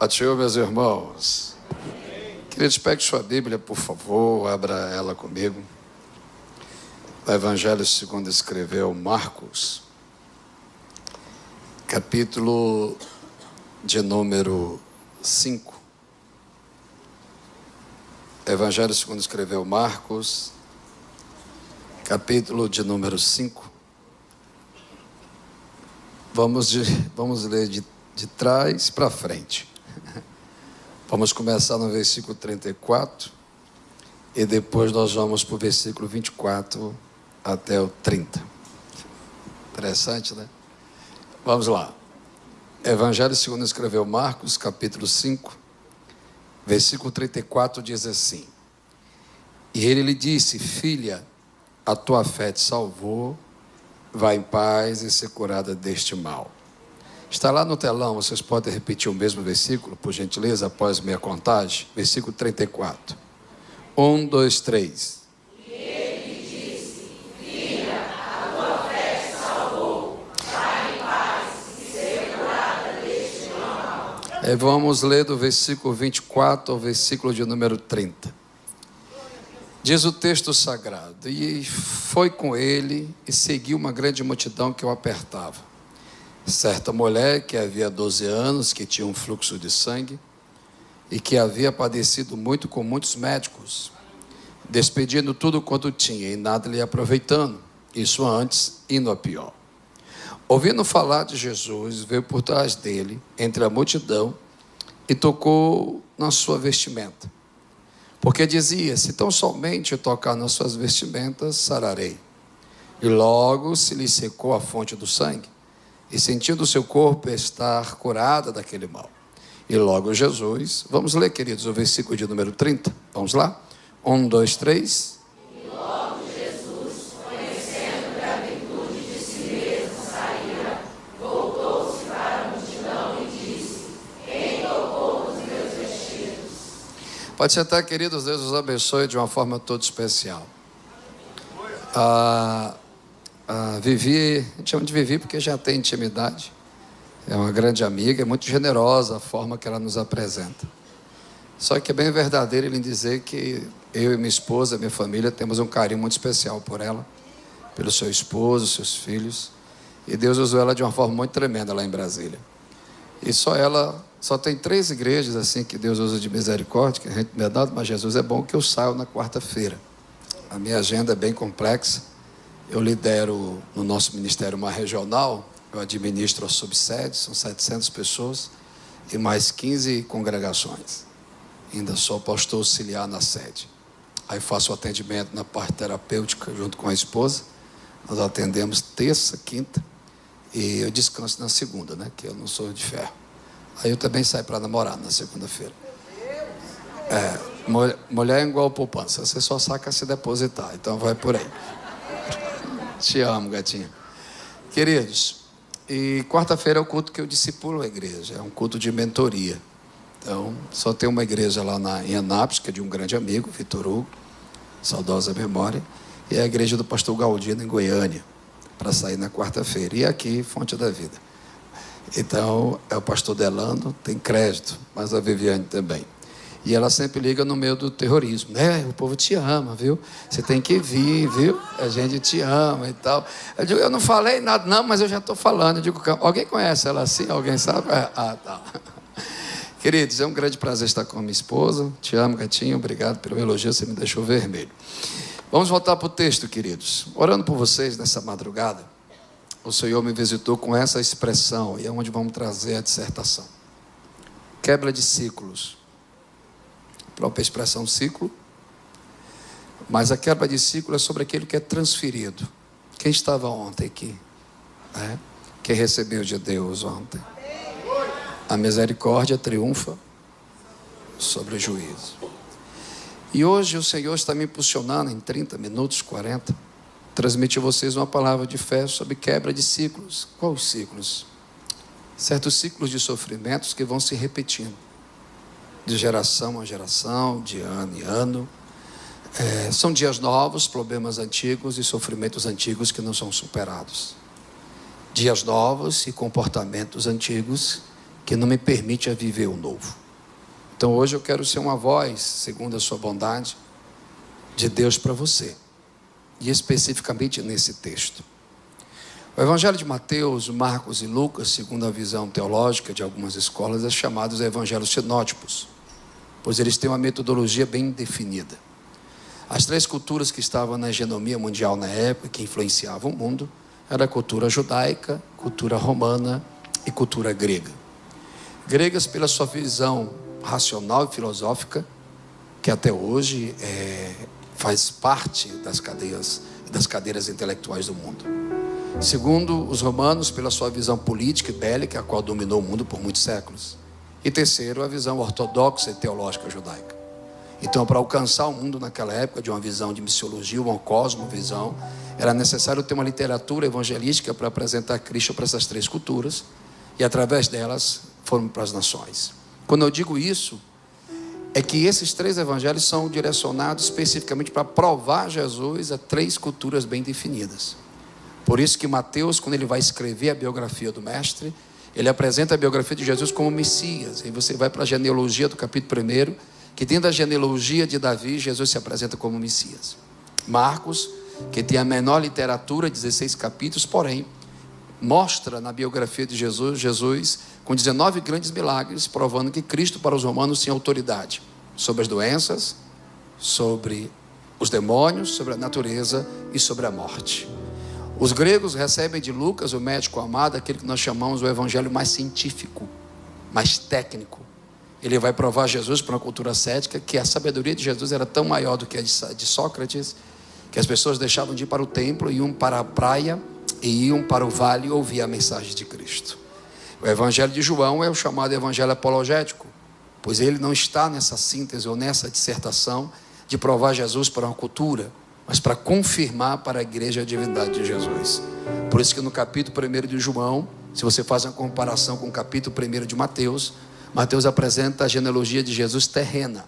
Senhor, meus irmãos. Queridos, pegue sua Bíblia, por favor, abra ela comigo. O Evangelho segundo escreveu Marcos, capítulo de número 5. Evangelho segundo escreveu Marcos, capítulo de número 5. Vamos ler de trás para frente. Vamos começar no versículo 34 e depois nós vamos para o versículo 24 até o 30. Interessante, né? Vamos lá. Evangelho segundo escreveu Marcos, capítulo 5, versículo 34 diz assim: E ele lhe disse: Filha, a tua fé te salvou, vá em paz e ser curada deste mal. Está lá no telão, vocês podem repetir o mesmo versículo, por gentileza, após minha contagem. Versículo 34. 1, 2, 3. E ele disse: Filha, a tua fé te salvou, vai em paz e ser curada deste mal. Vamos ler do versículo 24 ao versículo de número 30. Diz o texto sagrado: E foi com ele e seguiu uma grande multidão que o apertava. Certa mulher que havia 12 anos, que tinha um fluxo de sangue e que havia padecido muito com muitos médicos, despedindo tudo quanto tinha e nada lhe aproveitando, isso antes indo a pior. Ouvindo falar de Jesus, veio por trás dele, entre a multidão, e tocou na sua vestimenta. Porque dizia: se tão somente eu tocar nas suas vestimentas, sararei. E logo se lhe secou a fonte do sangue, e sentindo o seu corpo estar curada daquele mal. E logo Jesus, vamos ler, queridos, o versículo de número 30, vamos lá? 1, 2, 3. E logo Jesus, conhecendo que a virtude de si mesmo saíra, voltou-se para a multidão e disse: Quem tocou nos meus vestidos? Pode sentar, queridos, Deus os abençoe de uma forma toda especial. Vivi, a gente chama de Vivi porque já tem intimidade, é uma grande amiga, é muito generosa a forma que ela nos apresenta. Só que é bem verdadeiro ele dizer que eu e minha esposa, minha família, temos um carinho muito especial por ela, pelo seu esposo, seus filhos, e Deus usou ela de uma forma muito tremenda lá em Brasília. E só tem 3 igrejas assim que Deus usa de misericórdia, que a gente me é dado, mas Jesus é bom que eu saio na quarta-feira. A minha agenda é bem complexa. Eu lidero no nosso ministério uma regional, eu administro a subsede, são 700 pessoas e mais 15 congregações. Ainda sou pastor auxiliar na sede. Aí faço o atendimento na parte terapêutica junto com a esposa. Nós atendemos terça, quinta e eu descanso na segunda, né? Que eu não sou de ferro. Aí eu também saio para namorar na segunda-feira. Mulher é igual poupança, você só saca se depositar, então vai por aí. Te amo, gatinha. Queridos, e quarta-feira é o culto que eu discipulo a igreja, é um culto de mentoria. Então, só tem uma igreja lá em Anápolis, que é de um grande amigo, Vitor Hugo, saudosa memória, e a igreja do pastor Galdino, em Goiânia, para sair na quarta-feira. E aqui, Fonte da Vida. Então, é o pastor Delano, tem crédito, mas a Viviane também. E ela sempre liga no meio do terrorismo, né? O povo te ama, viu? Você tem que vir, viu? A gente te ama e tal. Eu digo: eu não falei nada, não, mas eu já estou falando. Eu digo: alguém conhece ela assim? Alguém sabe? Tá. Queridos, é um grande prazer estar com a minha esposa. Te amo, gatinho. Obrigado pelo elogio, você me deixou vermelho. Vamos voltar para o texto, queridos. Orando por vocês nessa madrugada, o Senhor me visitou com essa expressão, e é onde vamos trazer a dissertação. Quebra de ciclos. A própria expressão ciclo, mas a quebra de ciclo é sobre aquilo que é transferido. Quem estava ontem aqui? Quem recebeu de Deus ontem? A misericórdia triunfa sobre o juízo. E hoje o Senhor está me impulsionando em 30 minutos, 40, transmitir a vocês uma palavra de fé sobre quebra de ciclos. Quais os ciclos? Certos ciclos de sofrimentos que vão se repetindo, de geração a geração, de ano em ano. São dias novos, problemas antigos e sofrimentos antigos que não são superados. Dias novos e comportamentos antigos que não me permite a viver o novo. Então hoje eu quero ser uma voz, segundo a sua bondade, de Deus para você. E especificamente nesse texto. O Evangelho de Mateus, Marcos e Lucas, segundo a visão teológica de algumas escolas, é chamado de evangelhos sinóticos, pois eles têm uma metodologia bem definida. As três culturas que estavam na hegemonia mundial na época, que influenciavam o mundo, era a cultura judaica, cultura romana e cultura grega. Gregas pela sua visão racional e filosófica, que até hoje faz parte das cadeiras intelectuais do mundo. Segundo, os romanos pela sua visão política e bélica, a qual dominou o mundo por muitos séculos. E terceiro, a visão ortodoxa e teológica judaica. Então, para alcançar o mundo naquela época, de uma visão de missiologia, uma cosmovisão, era necessário ter uma literatura evangelística para apresentar Cristo para essas três culturas, e através delas foram para as nações. Quando eu digo isso, é que esses três evangelhos são direcionados especificamente para provar Jesus a três culturas bem definidas. Por isso que Mateus, quando ele vai escrever a biografia do mestre, ele apresenta a biografia de Jesus como Messias. E você vai para a genealogia do capítulo 1, que dentro da genealogia de Davi, Jesus se apresenta como Messias. Marcos, que tem a menor literatura, 16 capítulos, porém, mostra na biografia de Jesus com 19 grandes milagres, provando que Cristo para os romanos tinha autoridade sobre as doenças, sobre os demônios, sobre a natureza e sobre a morte. Os gregos recebem de Lucas, o médico amado, aquele que nós chamamos o evangelho mais científico, mais técnico. Ele vai provar Jesus para uma cultura cética, que a sabedoria de Jesus era tão maior do que a de Sócrates, que as pessoas deixavam de ir para o templo, iam para a praia e iam para o vale ouvir a mensagem de Cristo. O evangelho de João é o chamado evangelho apologético, pois ele não está nessa síntese ou nessa dissertação de provar Jesus para uma cultura, mas para confirmar para a igreja a divindade de Jesus. Por isso que no capítulo 1 de João, se você faz uma comparação com o capítulo 1 de Mateus, Mateus apresenta a genealogia de Jesus terrena.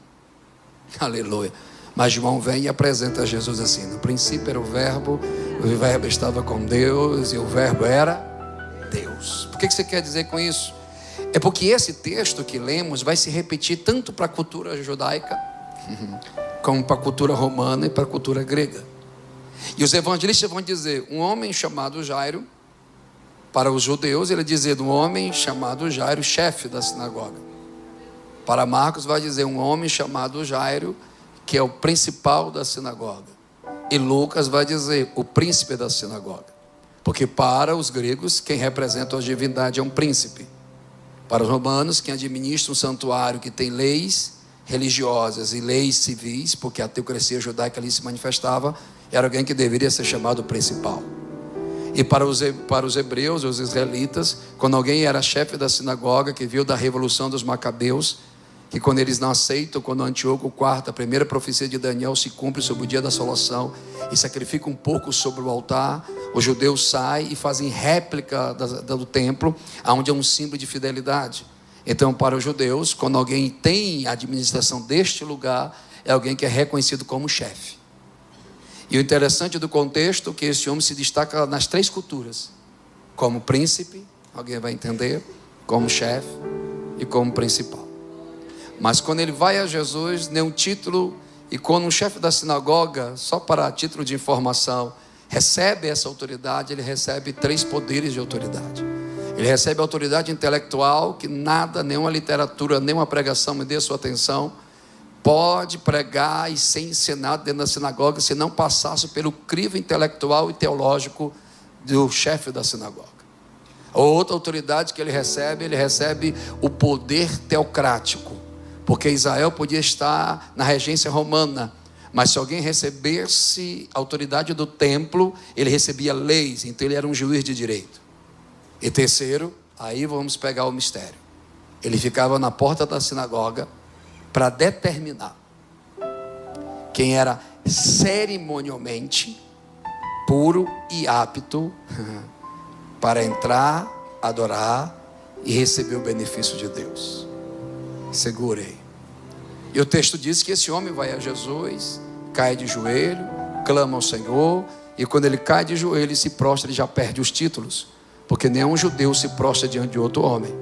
Aleluia. Mas João vem e apresenta Jesus assim: no princípio era o verbo estava com Deus e o verbo era Deus. Por que você quer dizer com isso? É porque esse texto que lemos vai se repetir tanto para a cultura judaica como para a cultura romana e para a cultura grega. E os evangelistas vão dizer um homem chamado Jairo. Para os judeus ele dizia um homem chamado Jairo, chefe da sinagoga. Para Marcos vai dizer um homem chamado Jairo, que é o principal da sinagoga. E Lucas vai dizer o príncipe da sinagoga. Porque para os gregos quem representa a divindade é um príncipe. Para os romanos quem administra um santuário que tem leis religiosas e leis civis, porque a teocracia judaica ali se manifestava, era alguém que deveria ser chamado principal. E para os hebreus, os israelitas, quando alguém era chefe da sinagoga, que viu da revolução dos macabeus, que quando eles não aceitam, quando Antíoco IV, a primeira profecia de Daniel se cumpre sobre o dia da assolação, e sacrifica um pouco sobre o altar, os judeus saem e fazem réplica do templo, onde é um símbolo de fidelidade. Então, para os judeus, quando alguém tem a administração deste lugar, é alguém que é reconhecido como chefe. E o interessante do contexto é que esse homem se destaca nas três culturas: como príncipe, alguém vai entender, como chefe e como principal. Mas quando ele vai a Jesus, nenhum título, e quando um chefe da sinagoga, só para título de informação, recebe essa autoridade, ele recebe três poderes de autoridade. Ele recebe a autoridade intelectual, que nada, nenhuma literatura, nenhuma pregação, me dê sua atenção, pode pregar e ser ensinado dentro da sinagoga se não passasse pelo crivo intelectual e teológico do chefe da sinagoga. A outra autoridade que ele recebe o poder teocrático, porque Israel podia estar na regência romana, mas se alguém recebesse a autoridade do templo, ele recebia leis, então ele era um juiz de direito. E terceiro, aí vamos pegar o mistério, ele ficava na porta da sinagoga para determinar quem era cerimonialmente puro e apto para entrar, adorar e receber o benefício de Deus. Segurei. E o texto diz que esse homem vai a Jesus, cai de joelho, clama ao Senhor, e quando ele cai de joelho e se prostra, ele já perde os títulos, porque nenhum judeu se prostra diante de outro homem.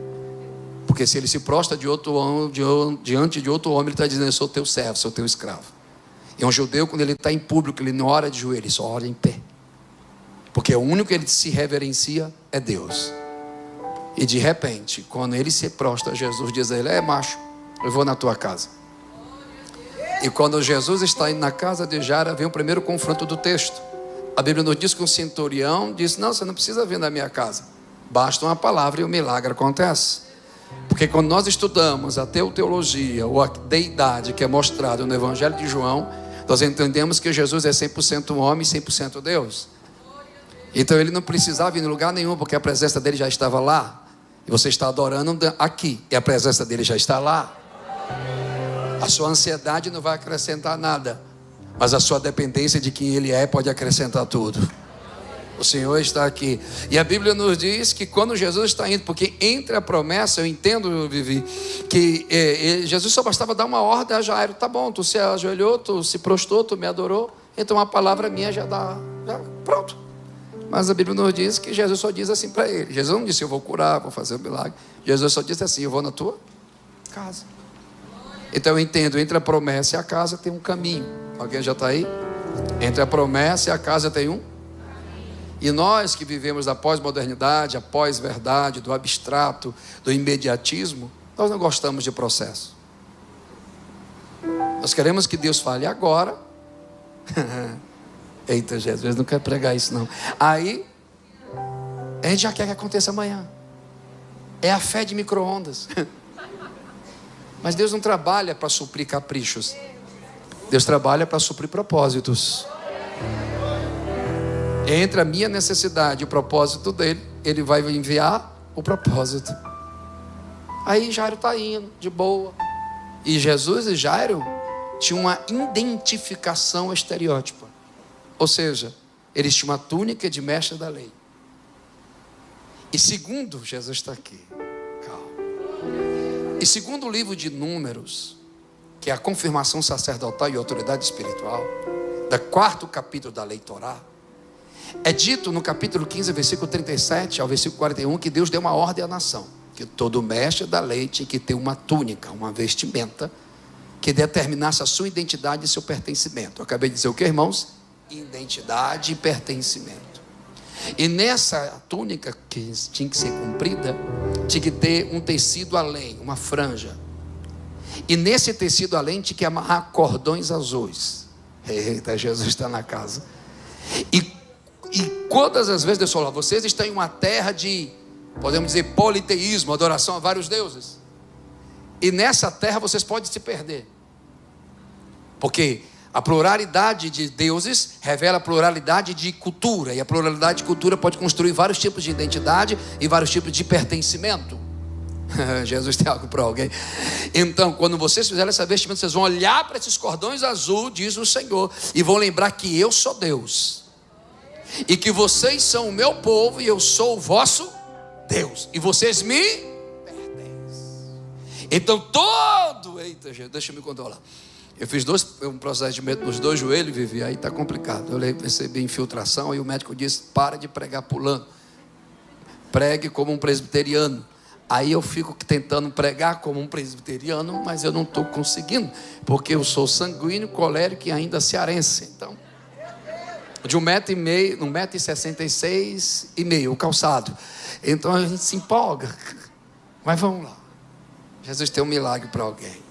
Porque se ele se prostra diante de outro homem, ele está dizendo: eu sou teu servo, sou teu escravo. E um judeu, quando ele está em público, ele não ora de joelho, ele só ora em pé. Porque o único que ele se reverencia é Deus. E de repente, quando ele se prostra, Jesus diz a ele: macho, eu vou na tua casa. E quando Jesus está indo na casa de Jairo, vem o primeiro confronto do texto. A Bíblia nos diz que um centurião disse: não, você não precisa vir na minha casa, basta uma palavra e o milagre acontece. Porque quando nós estudamos a teologia ou a deidade que é mostrada no Evangelho de João, nós entendemos que Jesus é 100% homem e 100% Deus. Então ele não precisava ir em lugar nenhum, porque a presença dele já estava lá. E você está adorando aqui, e a presença dele já está lá. A sua ansiedade não vai acrescentar nada, mas a sua dependência de quem ele é pode acrescentar tudo. O Senhor está aqui. E a Bíblia nos diz que quando Jesus está indo, porque entre a promessa, eu entendo, Vivi, que Jesus só bastava dar uma ordem a Jairo: tá bom, tu se ajoelhou, tu se prostrou, tu me adorou, então a palavra minha já dá, pronto. Mas a Bíblia nos diz que Jesus só diz assim para ele. Jesus não disse: eu vou curar, vou fazer um milagre. Jesus só disse assim: eu vou na tua casa. Então eu entendo, entre a promessa e a casa tem um caminho. Alguém já está aí? Entre a promessa e a casa tem um. E nós que vivemos da pós-modernidade, a pós-verdade, do abstrato, do imediatismo, nós não gostamos de processo. Nós queremos que Deus fale agora. Eita, Jesus, não quer pregar isso não. Aí, a gente já quer que aconteça amanhã. É a fé de micro-ondas. Mas Deus não trabalha para suprir caprichos. Deus trabalha para suprir propósitos. Entre a minha necessidade e o propósito dele, ele vai enviar o propósito. Aí Jairo está indo, de boa. E Jesus e Jairo tinham uma identificação estereótipa. Ou seja, eles tinham uma túnica de mestre da lei. E segundo, Jesus está aqui. Calma. E segundo o livro de Números, que é a confirmação sacerdotal e autoridade espiritual, do 4º capítulo da lei Torá, é dito no capítulo 15, versículo 37 ao versículo 41, que Deus deu uma ordem à nação, que todo mestre da lei tinha que ter uma túnica, uma vestimenta, que determinasse a sua identidade e seu pertencimento. Eu acabei de dizer o que, irmãos? Identidade e pertencimento. E nessa túnica que tinha que ser cumprida, tinha que ter um tecido além, uma franja. E nesse tecido além tinha que amarrar cordões azuis. Eita, Jesus está na casa. E todas as vezes Deus falou: vocês estão em uma terra de, podemos dizer, politeísmo, adoração a vários deuses. E nessa terra vocês podem se perder. Porque a pluralidade de deuses revela a pluralidade de cultura. E a pluralidade de cultura pode construir vários tipos de identidade e vários tipos de pertencimento. Jesus tem algo para alguém. Então, quando vocês fizerem essa vestimenta, vocês vão olhar para esses cordões azuis, diz o Senhor, e vão lembrar que eu sou Deus. E que vocês são o meu povo e eu sou o vosso Deus. E vocês me pertencem. Então eita, gente, deixa eu me controlar. Eu fiz um procedimento nos 2 joelhos, Vivi, aí está complicado. Eu recebi infiltração e o médico disse: para de pregar pulando. Pregue como um presbiteriano. Aí eu fico tentando pregar como um presbiteriano, mas eu não estou conseguindo, porque eu sou sanguíneo, colérico e ainda cearense. Então, de 1,66 m, o calçado. Então a gente se empolga. Mas vamos lá. Jesus tem um milagre para alguém.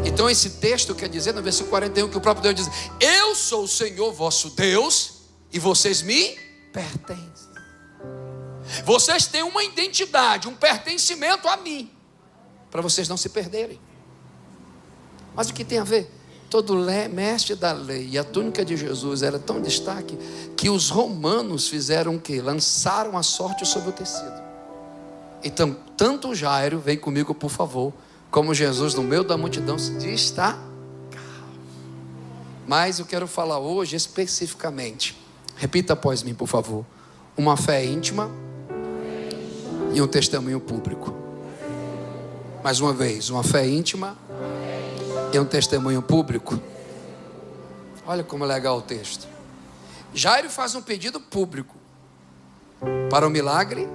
Então esse texto quer dizer, no versículo 41, que o próprio Deus diz: eu sou o Senhor vosso Deus, e vocês me pertencem. Vocês têm uma identidade, um pertencimento a mim, para vocês não se perderem. Mas o que tem a ver? Todo mestre da lei e a túnica de Jesus era tão destaque que os romanos fizeram o quê? Lançaram a sorte sobre o tecido. Então, tanto Jairo, vem comigo por favor, como Jesus no meio da multidão se destaca. Mas eu quero falar hoje especificamente, repita após mim por favor: uma fé íntima e um testemunho público. Mais uma vez, uma fé íntima e um testemunho público. Olha como é legal o texto. Jairo faz um pedido público para o milagre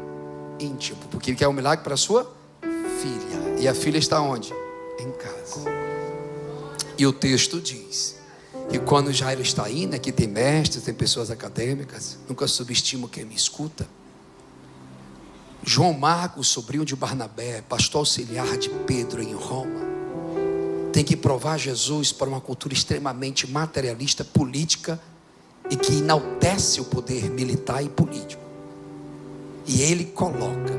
íntimo, porque ele quer um milagre para a sua filha. E a filha está onde? Em casa. E o texto diz que quando Jairo está indo, aqui tem mestres, tem pessoas acadêmicas, nunca subestimo quem me escuta. João Marcos, sobrinho de Barnabé, pastor auxiliar de Pedro em Roma, tem que provar Jesus para uma cultura extremamente materialista, política, e que enaltece o poder militar e político. E ele coloca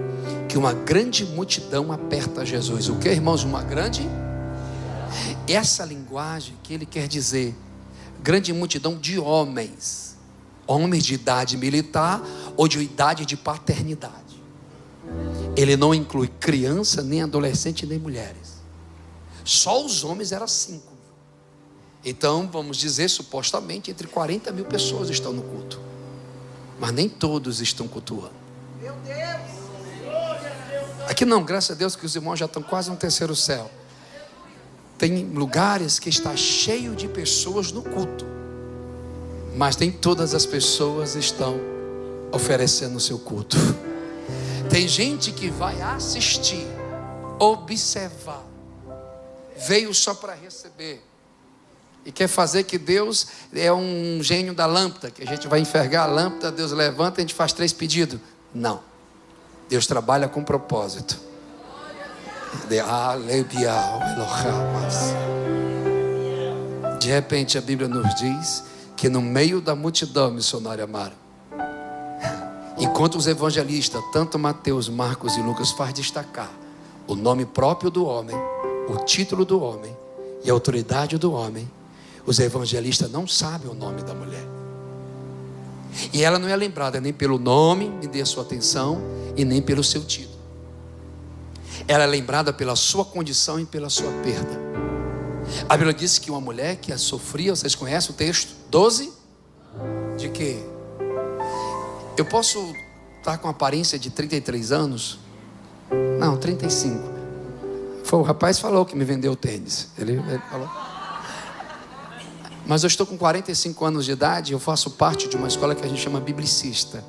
que uma grande multidão aperta Jesus. O que, irmãos? Uma grande? Essa linguagem que ele quer dizer, grande multidão de homens, homens de idade militar ou de idade de paternidade. Ele não inclui criança, nem adolescente, nem mulheres. Só os homens eram 5 mil. Então, vamos dizer, supostamente, entre 40 mil pessoas estão no culto. Mas nem todos estão cultuando. Meu Deus! Aqui não, graças a Deus que os irmãos já estão quase no terceiro céu. Tem lugares que está cheio de pessoas no culto, mas nem todas as pessoas estão oferecendo o seu culto. Tem gente que vai assistir, observar, veio só para receber, e quer fazer que Deus é um gênio da lâmpada, que a gente vai enxergar a lâmpada, Deus levanta e a gente faz 3 pedidos. Não, Deus trabalha com propósito. De repente a Bíblia nos diz que no meio da multidão, missionária amada, enquanto os evangelistas, tanto Mateus, Marcos e Lucas, faz destacar o nome próprio do homem, o título do homem e a autoridade do homem, os evangelistas não sabem o nome da mulher. E ela não é lembrada nem pelo nome, me dê a sua atenção, e nem pelo seu título. Ela é lembrada pela sua condição e pela sua perda. A Bíblia diz que uma mulher que a sofria, vocês conhecem o texto? 12? De quê? Eu posso estar com aparência de 33 anos? Não, 35. Foi o rapaz que falou que me vendeu o tênis. Ele falou. Mas eu estou com 45 anos de idade, eu faço parte de uma escola que a gente chama biblicista.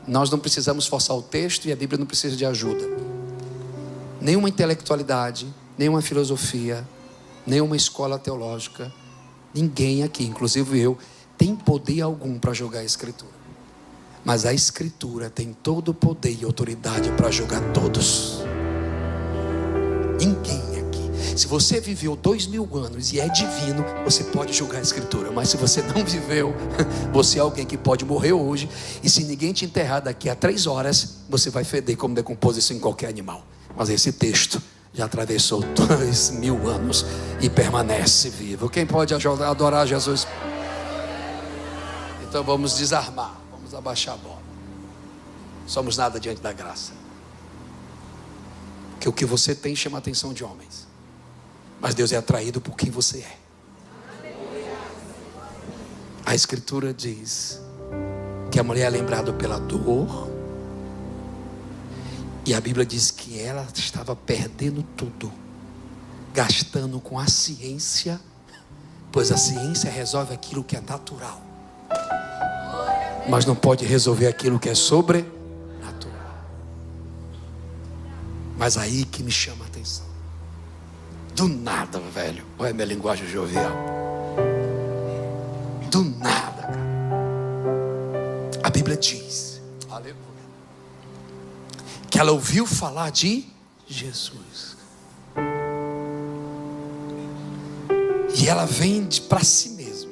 Nós não precisamos forçar o texto e a Bíblia não precisa de ajuda. Nenhuma intelectualidade, nenhuma filosofia, nenhuma escola teológica, ninguém aqui, inclusive eu, tem poder algum para julgar a Escritura. Mas a Escritura tem todo o poder e autoridade para julgar todos. Ninguém aqui. Se você viveu 2000 anos e é divino, você pode julgar a Escritura. Mas se você não viveu, você é alguém que pode morrer hoje. E se ninguém te enterrar daqui a 3 horas, você vai feder como decomposição em qualquer animal. Mas esse texto já atravessou 2000 anos e permanece vivo. Quem pode adorar Jesus? Então vamos desarmar, vamos abaixar a bola. Somos nada diante da graça. Que o que você tem chama a atenção de homens, mas Deus é atraído por quem você é. A Escritura diz que a mulher é lembrada pela dor. E a Bíblia diz que ela estava perdendo tudo, gastando com a ciência, pois a ciência resolve aquilo que é natural, mas não pode resolver aquilo que é sobrenatural. Mas aí que me chama a atenção. Do nada, velho, olha a minha linguagem jovial. Do nada, cara. A Bíblia diz, aleluia, que ela ouviu falar de Jesus. E ela vem para si mesma.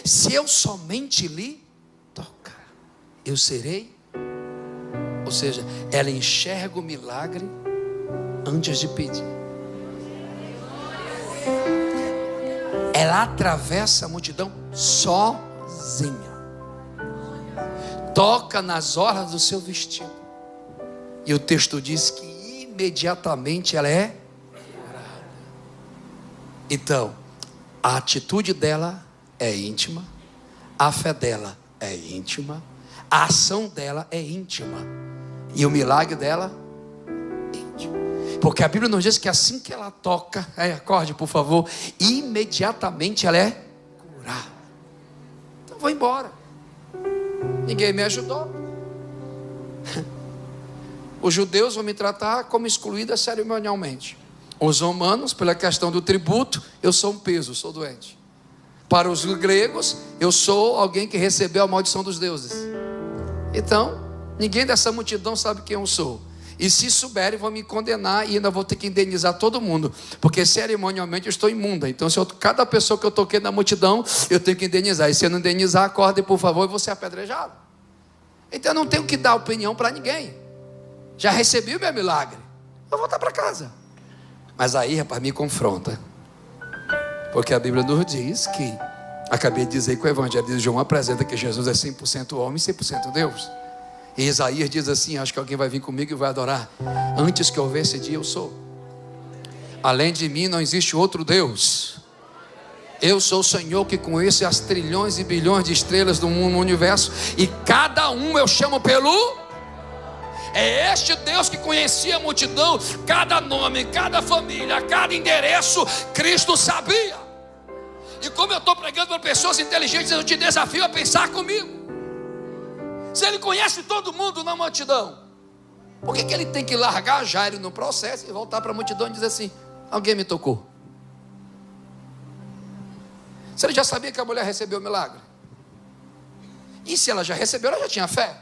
Se eu somente lhe tocar, eu serei. Ou seja, ela enxerga o milagre antes de pedir. Ela atravessa a multidão sozinha. Toca nas orlas do seu vestido. E o texto diz que imediatamente ela é curada. Então, a atitude dela é íntima, a fé dela é íntima, a ação dela é íntima, e o milagre dela é íntimo. Porque a Bíblia nos diz que assim que ela toca, acorde por favor, imediatamente ela é curada. Então vou embora. Ninguém me ajudou. Os judeus vão me tratar como excluída cerimonialmente. Os romanos, pela questão do tributo, eu sou um peso, sou doente. Para os gregos, eu sou alguém que recebeu a maldição dos deuses. Então, ninguém dessa multidão sabe quem eu sou. E se souberem, vão me condenar e ainda vou ter que indenizar todo mundo. Porque cerimonialmente eu estou imunda. Então, cada pessoa que eu toquei na multidão, eu tenho que indenizar. E se eu não indenizar, acorde, por favor, e vou ser apedrejado. Então, eu não tenho que dar opinião para ninguém. Já recebi o meu milagre. Eu vou voltar para casa. Mas aí, rapaz, me confronta. Porque a Bíblia nos diz que, acabei de dizer que o Evangelho de João apresenta que Jesus é 100% homem e 100% Deus. E Isaías diz assim, acho que alguém vai vir comigo e vai adorar. Antes que houvesse dia, eu sou. Além de mim não existe outro Deus. Eu sou o Senhor que conhece as trilhões e bilhões de estrelas do mundo, no universo. E cada um eu chamo pelo... É este Deus que conhecia a multidão, cada nome, cada família, cada endereço, Cristo sabia. E como eu estou pregando para pessoas inteligentes, eu te desafio a pensar comigo. Se ele conhece todo mundo na multidão, por que ele tem que largar Jairo no processo e voltar para a multidão e dizer assim: alguém me tocou? Se ele já sabia que a mulher recebeu o milagre, e se ela já recebeu, ela já tinha fé.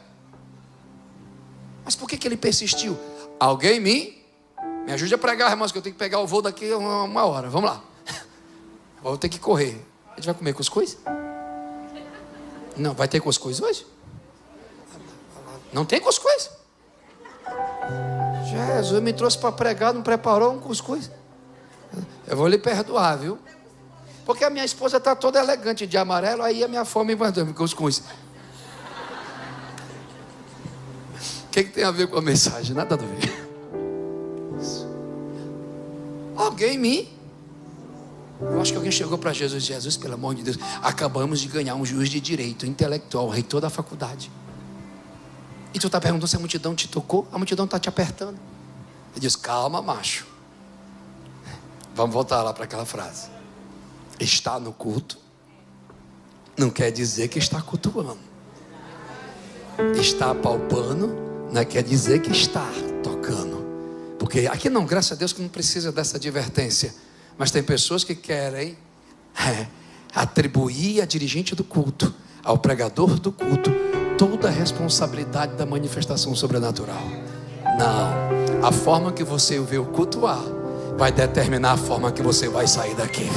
Mas por que ele persistiu? Alguém me ajude a pregar, irmãos, que eu tenho que pegar o voo daqui uma hora. Vamos lá. Vou ter que correr. A gente vai comer cuscuz? Não, vai ter cuscuz hoje? Não tem cuscuz? Jesus me trouxe para pregar, não preparou um cuscuz? Eu vou lhe perdoar, viu? Porque a minha esposa está toda elegante de amarelo, aí a minha fome mandou me cuscuz. O que tem a ver com a mensagem? Nada a ver. Eu acho que alguém chegou para Jesus. Jesus, pelo amor de Deus, acabamos de ganhar um juiz de direito intelectual, o reitor da faculdade. E tu está perguntando se a multidão te tocou? A multidão está te apertando. Ele diz: calma, macho. Vamos voltar lá para aquela frase. Está no culto não quer dizer que está cultuando. Está apalpando não quer dizer que está tocando. Porque aqui não, graças a Deus que não precisa dessa advertência. Mas tem pessoas que querem atribuir a dirigente do culto, ao pregador do culto, toda a responsabilidade da manifestação sobrenatural. Não. A forma que você vê o cultuar vai determinar a forma que você vai sair daqui.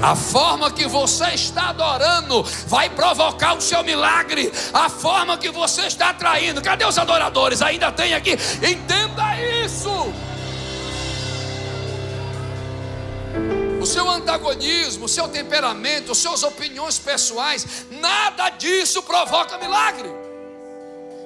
A forma que você está adorando vai provocar o seu milagre. A forma que você está atraindo. Cadê os adoradores? Ainda tem aqui. Entenda isso. O seu antagonismo, o seu temperamento, as suas opiniões pessoais, nada disso provoca milagre.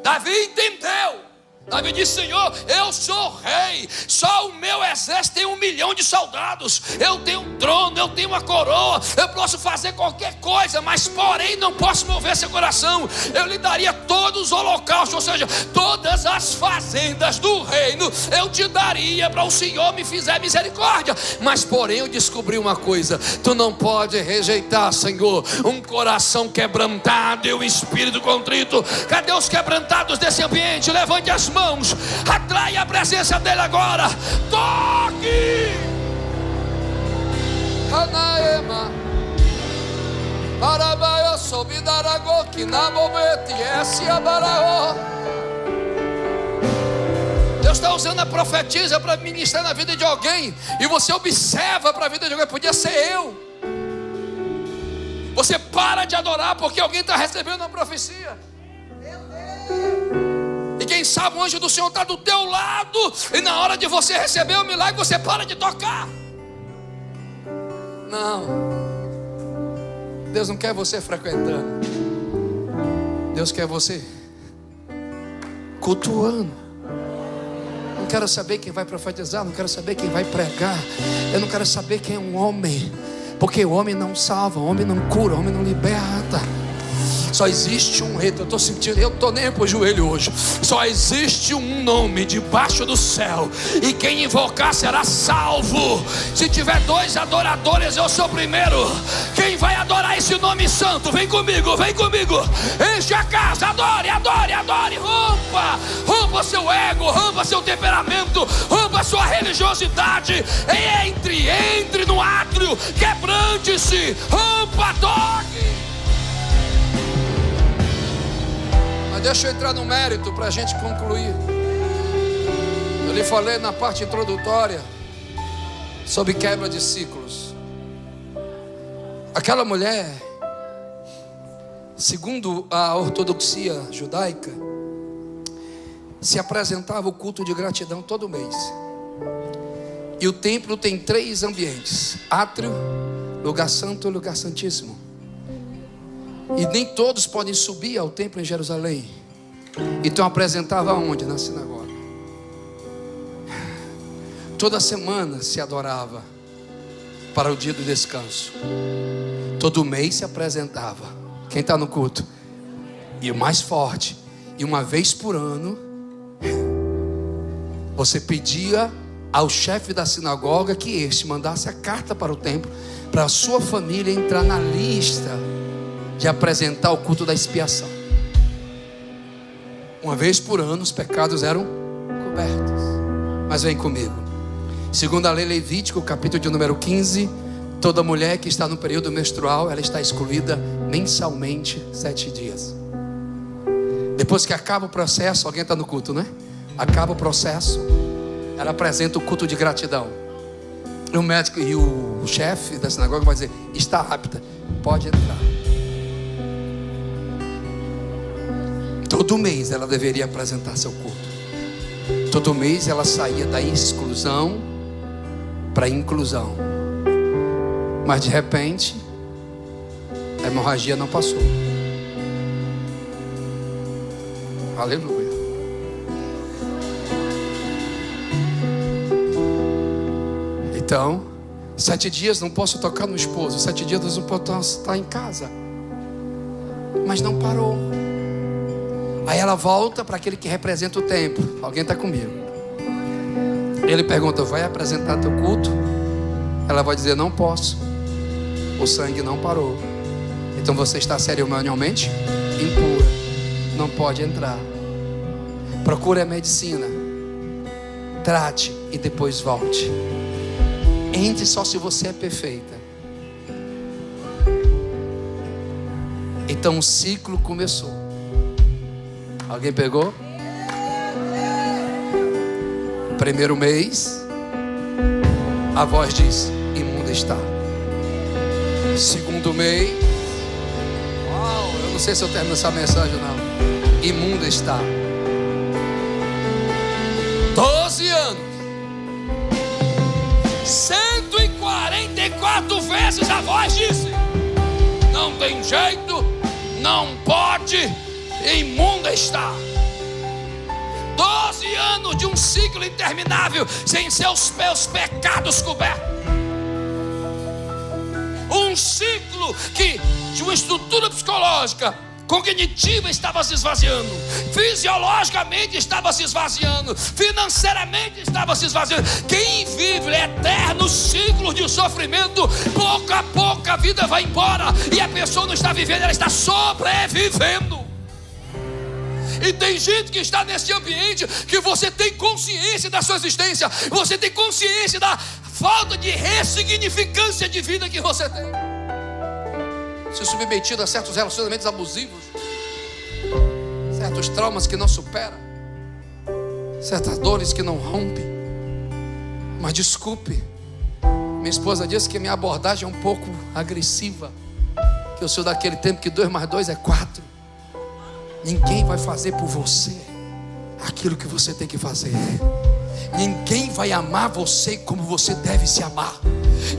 Davi entendeu. Davi disse: Senhor, eu sou rei, só o meu exército tem 1 milhão de soldados, eu tenho um trono, eu tenho uma coroa, eu posso fazer qualquer coisa, mas porém não posso mover seu coração. Eu lhe daria todos os holocaustos, ou seja, todas as fazendas do reino eu te daria para o Senhor me fizer misericórdia. Mas porém eu descobri uma coisa: tu não pode rejeitar, Senhor, um coração quebrantado e um espírito contrito. Cadê os quebrantados desse ambiente? Levante as mãos, atrai a presença dele agora. Toque! Canaema, Arabaia, Sobidarago, Kinamomete, Essiabaraó. Deus está usando a profetisa para ministrar na vida de alguém, e você observa para a vida de alguém. Podia ser eu. Você para de adorar porque alguém está recebendo uma profecia. E quem sabe o anjo do Senhor está do teu lado, e na hora de você receber o milagre, você para de tocar. Não, Deus não quer você frequentando. Deus quer você cultuando. Não quero saber quem vai profetizar, não quero saber quem vai pregar, eu não quero saber quem é um homem, porque o homem não salva, o homem não cura, o homem não liberta. Só existe um rei. Eu estou sentindo, eu estou nem pro joelho hoje. Só existe um nome debaixo do céu, e quem invocar será salvo. Se tiver 2 adoradores, eu sou o primeiro. Quem vai adorar esse nome santo? Vem comigo, vem comigo. Enche a casa, adore, adore, adore. Rompa seu ego, rompa seu temperamento, rompa sua religiosidade. Entre no átrio, quebrante-se, rompa, toque. Mas deixa eu entrar no mérito para a gente concluir. Eu lhe falei na parte introdutória sobre quebra de ciclos. Aquela mulher, segundo a ortodoxia judaica, se apresentava o culto de gratidão todo mês. E o templo tem 3 ambientes: átrio, lugar santo e lugar santíssimo. E nem todos podem subir ao templo em Jerusalém. Então apresentava onde? Na sinagoga. Toda semana se adorava para o dia do descanso. Todo mês se apresentava. Quem está no culto? E o mais forte, e uma vez por ano, você pedia ao chefe da sinagoga que este mandasse a carta para o templo, para a sua família entrar na lista de apresentar o culto da expiação. Uma vez por ano os pecados eram cobertos. Mas vem comigo. Segundo a lei levítica, capítulo de número 15, toda mulher que está no período menstrual, ela está excluída mensalmente 7 dias. Depois que acaba o processo, alguém está no culto, né? Acaba o processo, ela apresenta o culto de gratidão. E o médico e o chefe da sinagoga vai dizer: está apta, pode entrar. Todo mês ela deveria apresentar seu culto. Todo mês ela saía da exclusão para a inclusão. Mas de repente a hemorragia não passou. Aleluia. Então, 7 dias não posso tocar no esposo, 7 dias não posso estar em casa. Mas não parou. Aí ela volta para aquele que representa o templo. Alguém está comigo? Ele pergunta: vai apresentar teu culto? Ela vai dizer: não posso. O sangue não parou. Então você está cerimonialmente impura, não pode entrar. Procure a medicina, trate e depois volte. Entre só se você é perfeita. Então o ciclo começou. Alguém pegou? Primeiro mês, a voz diz: imunda está. Segundo mês, uau, eu não sei se eu termino essa mensagem ou não. Imunda está. 12 anos, 144 vezes a voz disse: não tem jeito, não pode, imunda está. 12 anos de um ciclo interminável, sem seus pecados cobertos. Um ciclo que, de uma estrutura psicológica, cognitiva, estava se esvaziando, fisiologicamente estava se esvaziando, financeiramente estava se esvaziando. Quem vive eternos ciclos de sofrimento, pouco a pouco a vida vai embora e a pessoa não está vivendo, ela está sobrevivendo. E tem gente que está nesse ambiente que você tem consciência da sua existência, você tem consciência da falta de ressignificância de vida que você tem. Se submetido a certos relacionamentos abusivos, certos traumas que não superam, certas dores que não rompem. Mas desculpe, minha esposa disse que minha abordagem é um pouco agressiva, que eu sou daquele tempo que 2 mais 2 é 4. Ninguém vai fazer por você aquilo que você tem que fazer. Ninguém vai amar você como você deve se amar.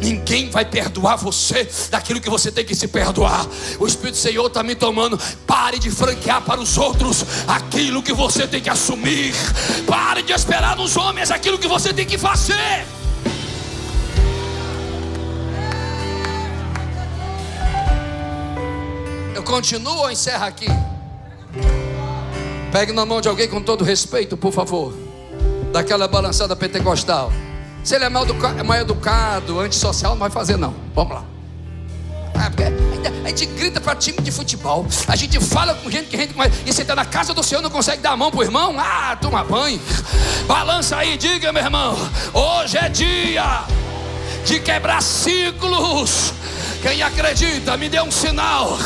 Ninguém vai perdoar você daquilo que você tem que se perdoar. O Espírito do Senhor está me tomando. Pare de franquear para os outros aquilo que você tem que assumir. Pare de esperar nos homens aquilo que você tem que fazer. Eu continua ou encerra aqui? Pegue na mão de alguém com todo respeito, por favor. Daquela balançada pentecostal. Se ele é mal educado, antissocial, não vai fazer não. Vamos lá. Porque a gente grita para time de futebol. A gente fala com gente que a gente conhece. E você está na casa do Senhor, não consegue dar a mão pro irmão? Toma banho. Balança aí, diga, meu irmão. Hoje é dia de quebrar ciclos. Quem acredita, me dê um sinal.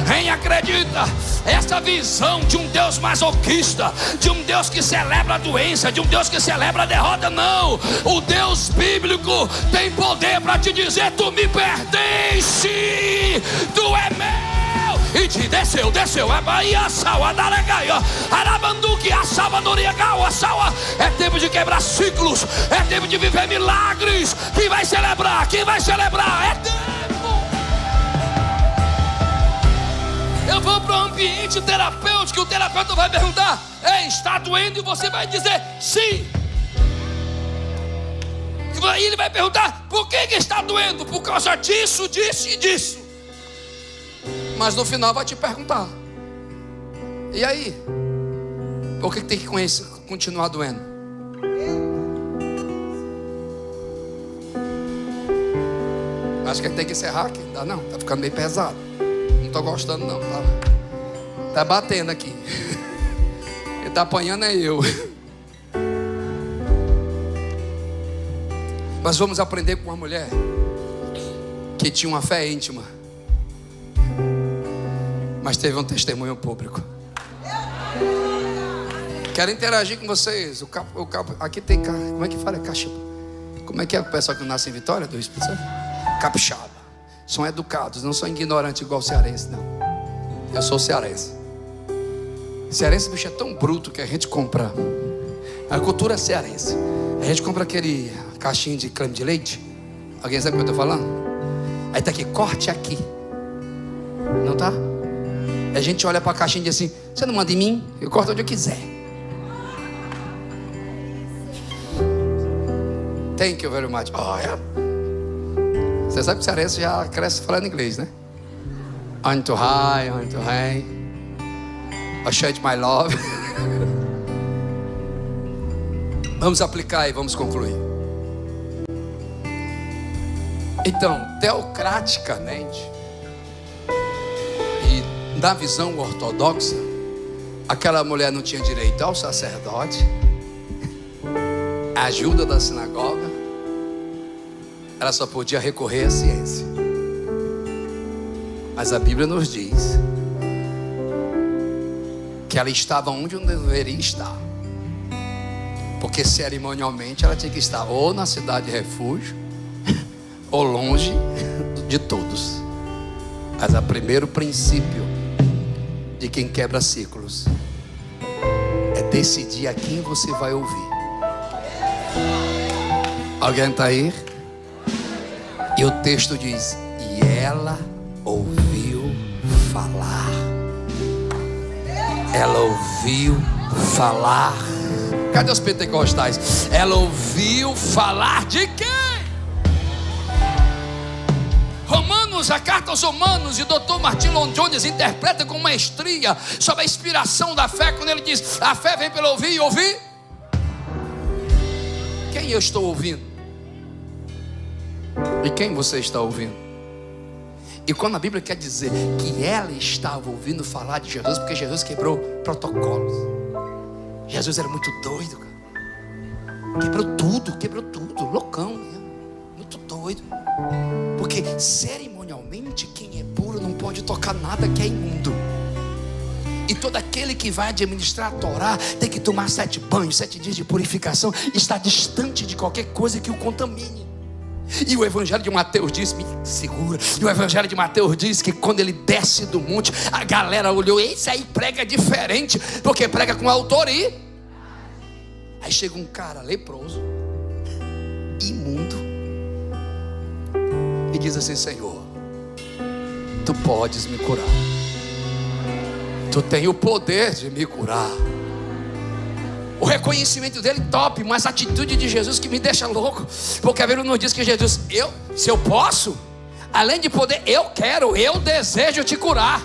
Quem acredita? Essa visão de um Deus masoquista, de um Deus que celebra a doença, de um Deus que celebra a derrota, não. O Deus bíblico tem poder para te dizer: tu me pertence, tu é meu. E te desceu, a Bahia, Saua, Daragaia, Arabanduque, a Salvadoria, Gaua, Saua. É tempo de quebrar ciclos, é tempo de viver milagres. Quem vai celebrar? É tempo. Eu vou para um ambiente terapêutico. O terapeuta vai perguntar: ei, está doendo? E você vai dizer sim. E aí ele vai perguntar: por que está doendo? Por causa disso, disso e disso. Mas no final vai te perguntar: e aí? Por que tem que continuar doendo? Acho que tem que encerrar aqui. Não dá não, tá ficando meio pesado. Não tô gostando não, tá batendo aqui. Quem tá apanhando é eu. Mas vamos aprender com uma mulher que tinha uma fé íntima, mas teve um testemunho público. Quero interagir com vocês. Aqui tem, como é que fala? Como é que é o pessoal que nasce em Vitória do Espírito Santo? Capixaba. São educados, não são ignorantes igual cearense, não. Eu sou cearense. Cearense, bicho, é tão bruto que a gente compra. A cultura cearense. A gente compra aquele caixinho de creme de leite. Alguém sabe o que eu estou falando? Aí tá aqui, corte aqui. Não tá? A gente olha para a caixinha e diz assim: você não manda em mim, eu corto onde eu quiser. Thank you very much. Você sabe que o cearense já cresce falando inglês, né? On to high, on to high. I shade my love. Vamos aplicar e vamos concluir. Então, teocraticamente, e na visão ortodoxa, aquela mulher não tinha direito ao sacerdote, à ajuda da sinagoga. Ela só podia recorrer à ciência. Mas a Bíblia nos diz que ela estava onde não deveria estar, porque cerimonialmente ela tinha que estar ou na cidade de refúgio ou longe de todos. Mas o primeiro princípio de quem quebra ciclos é decidir a quem você vai ouvir. Alguém está aí? E o texto diz: e ela ouviu falar. Ela ouviu falar. Cadê os pentecostais? Ela ouviu falar de quem? Romanos, a carta aos Romanos, e o Dr. Martin Lloyd Jones interpreta com maestria sobre a inspiração da fé, quando ele diz: a fé vem pelo ouvir e ouvir. Quem eu estou ouvindo? E quem você está ouvindo? E quando a Bíblia quer dizer que ela estava ouvindo falar de Jesus, porque Jesus quebrou protocolos. Jesus era muito doido, cara. Quebrou tudo, loucão mesmo. Muito doido. Porque cerimonialmente quem é puro não pode tocar nada que é imundo. E todo aquele que vai administrar a Torá tem que tomar 7 banhos, 7 dias de purificação, está distante de qualquer coisa que o contamine. E o Evangelho de Mateus diz, me segura, e o Evangelho de Mateus diz que quando ele desce do monte, a galera olhou: esse aí prega diferente, porque prega com autoridade. Aí chega um cara leproso, imundo, e diz assim: Senhor, tu podes me curar, tu tem o poder de me curar. O reconhecimento dele top, mas a atitude de Jesus que me deixa louco, porque a Bíblia nos diz que Jesus, se eu posso, além de poder, eu quero, eu desejo te curar.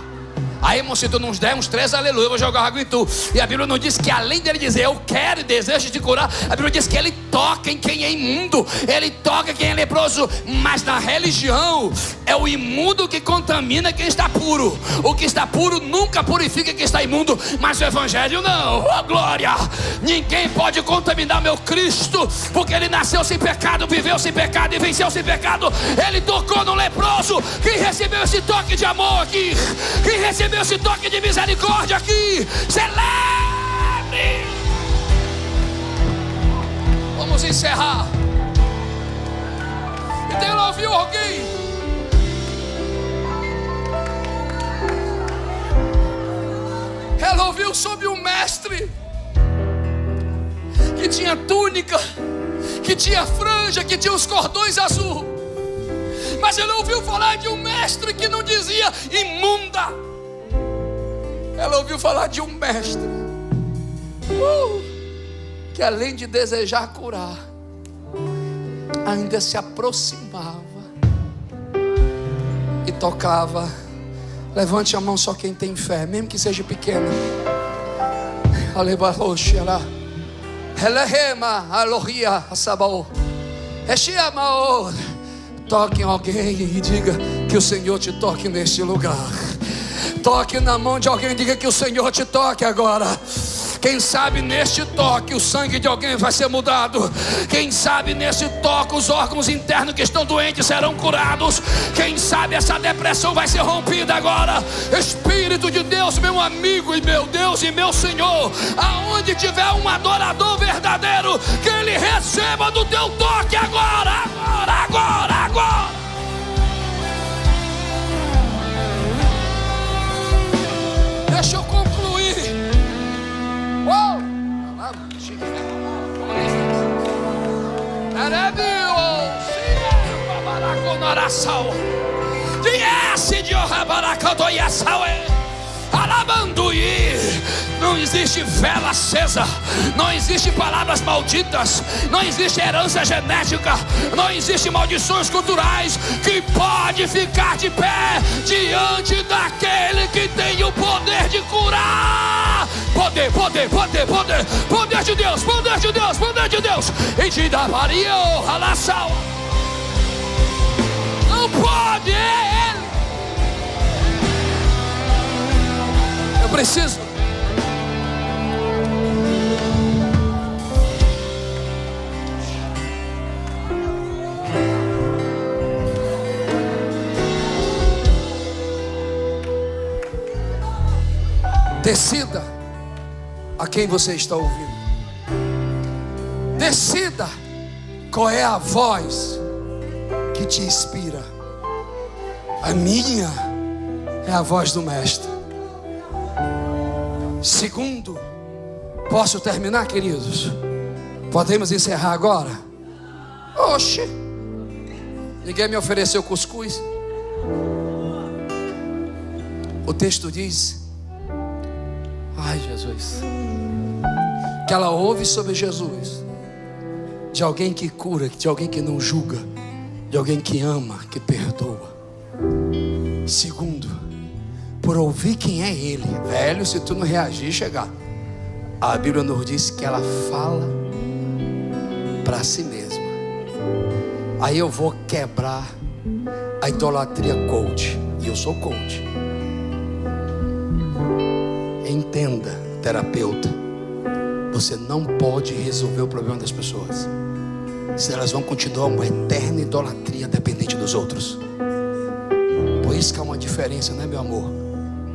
Aí, irmão, se tu não der uns 3 aleluia, eu vou jogar água em tu. E a Bíblia não diz que além dele dizer eu quero e desejo te curar, a Bíblia diz que ele toca em quem é imundo, ele toca em quem é leproso. Mas na religião é o imundo que contamina quem está puro. O que está puro nunca purifica quem está imundo. Mas o evangelho não. Oh glória! Ninguém pode contaminar meu Cristo, porque ele nasceu sem pecado, viveu sem pecado e venceu sem pecado. Ele tocou no leproso. Quem recebeu esse toque de amor aqui? Quem recebeu esse toque de misericórdia aqui? Celebre! Vamos encerrar. Então ela ouviu alguém. Ela ouviu sobre um mestre que tinha túnica, que tinha franja, que tinha os cordões azul. Mas ela ouviu falar de um mestre que não dizia imunda. Ela ouviu falar de um mestre que além de desejar curar, ainda se aproximava e tocava. Levante a mão só quem tem fé, mesmo que seja pequena. Toque em alguém e diga que o Senhor te toque neste lugar. Toque na mão de alguém e diga que o Senhor te toque agora. Quem sabe neste toque o sangue de alguém vai ser mudado. Quem sabe neste toque os órgãos internos que estão doentes serão curados. Quem sabe essa depressão vai ser rompida agora. Espírito de Deus, meu amigo e meu Deus e meu Senhor, aonde tiver um adorador verdadeiro, que ele receba do teu toque agora, agora, agora, agora. Deixa eu concluir. Não existe vela acesa, não existe palavras malditas, não existe herança genética, não existe maldições culturais que pode ficar de pé diante daquele que tem o poder de curar. Poder, poder, poder, poder, poder de Deus, poder de Deus, poder de Deus. E te dá Maria, alaçal. Não pode, é Ele. Eu preciso. Decida a quem você está ouvindo. Decida qual é a voz que te inspira. A minha é a voz do Mestre. Segundo, posso terminar, queridos? Podemos encerrar agora? Oxe, ninguém me ofereceu cuscuz. O texto diz, ai Jesus, que ela ouve sobre Jesus, de alguém que cura, de alguém que não julga, de alguém que ama, que perdoa. Segundo, por ouvir quem é Ele. Velho, se tu não reagir, chegar. A Bíblia nos diz que ela fala para si mesma. Aí eu vou quebrar a idolatria coach. E eu sou coach. Entenda, terapeuta, você não pode resolver o problema das pessoas se elas vão continuar uma eterna idolatria dependente dos outros. Por isso que há uma diferença, né, meu amor,